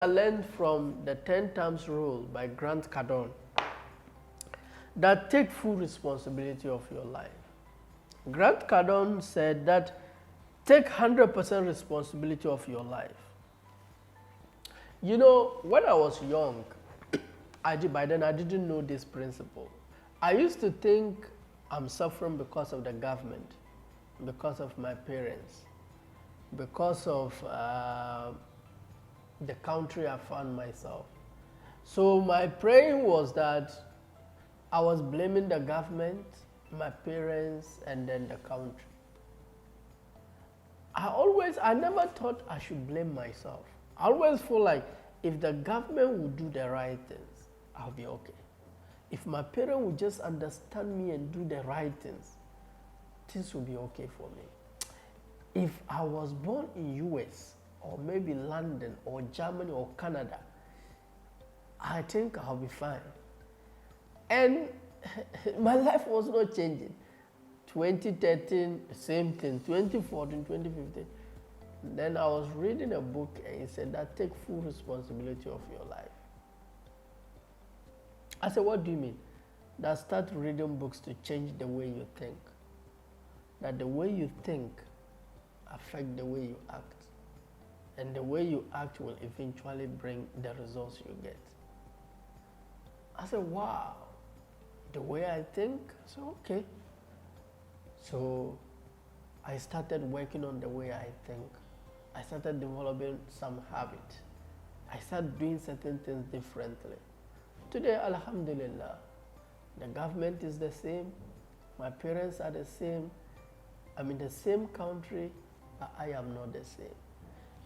I learned from the 10 times rule by Grant Cardone that take full responsibility of your life. Grant Cardone said that take 100% responsibility of your life. You know, when I was young, by then I didn't know this principle. I used to think I'm suffering because of the government, because of my parents, because of the country I found myself. So my praying was that I was blaming the government, my parents, and then the country. I never thought I should blame myself. I always feel like if the government would do the right things, I'll be okay. If my parents would just understand me and do the right things will be okay for me. If I was born in US or maybe London or Germany or Canada, I think I'll be fine. And my life was not changing. 2013, same thing. 2014, 2015. Then I was reading a book and it said that take full responsibility of your life. I said, what do you mean? That start reading books to change the way you think. That the way you think affect the way you act. And the way you act will eventually bring the results you get. I said, wow, the way I think? So, okay. So I started working on the way I think. I started developing some habit. I started doing certain things differently. Today, alhamdulillah, the government is the same. My parents are the same. I'm in the same country, but I am not the same.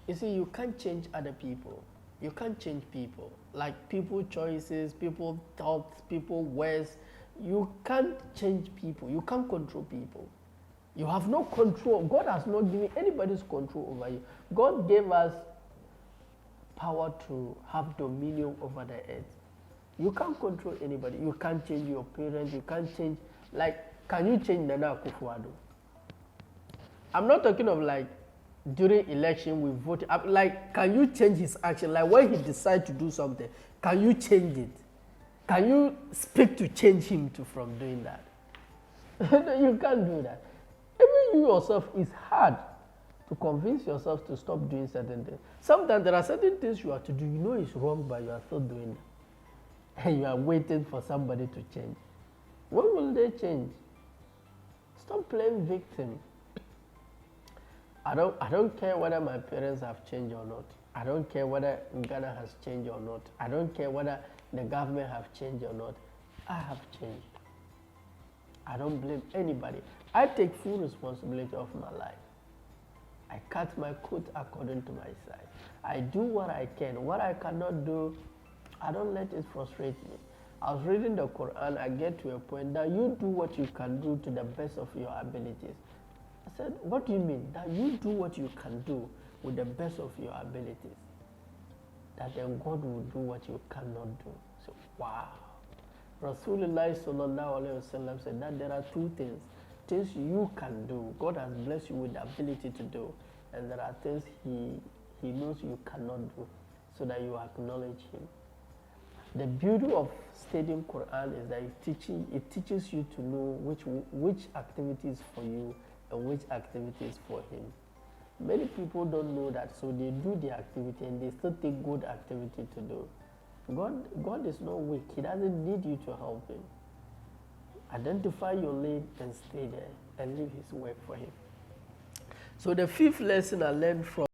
You see, you can't change other people. You can't change people. Like people choices, people thoughts, people words. You can't change people. You can't control people. You have no control. God has not given anybody's control over you. God gave us power to have dominion over the earth. You can't control anybody. You can't change your parents. You can't change, like, can you change Nana Akufo-Addo? I'm not talking of like during election we vote. Like, can you change his action? Like when he decides to do something, can you change it? Can you speak to change him from doing that? You can't do that. Even you yourself, it's hard to convince yourself to stop doing certain things. Sometimes there are certain things you have to do. You know it's wrong, but you are still doing it. And you are waiting for somebody to change. When will they change? Stop playing victim. I don't care whether my parents have changed or not. I don't care whether Ghana has changed or not. I don't care whether the government have changed or not. I have changed. I don't blame anybody. I take full responsibility of my life. I cut my coat according to my size. I do what I can. What I cannot do, I don't let it frustrate me. I was reading the Quran, I get to a point that you do what you can do to the best of your abilities. I said, what do you mean? That you do what you can do with the best of your abilities. That then God will do what you cannot do. So, wow. Rasulullah sallallahu alayhi wasallam said that there are two things. Things you can do. God has blessed you with the ability to do. And there are things He knows you cannot do. So that you acknowledge Him. The beauty of studying Quran is that it teaches you to know which activity is for you and which activity is for Him. Many people don't know that, so they do the activity and they still take good activity to do. God is not weak. He doesn't need you to help Him. Identify your lane and stay there and leave His work for Him. So the fifth lesson I learned from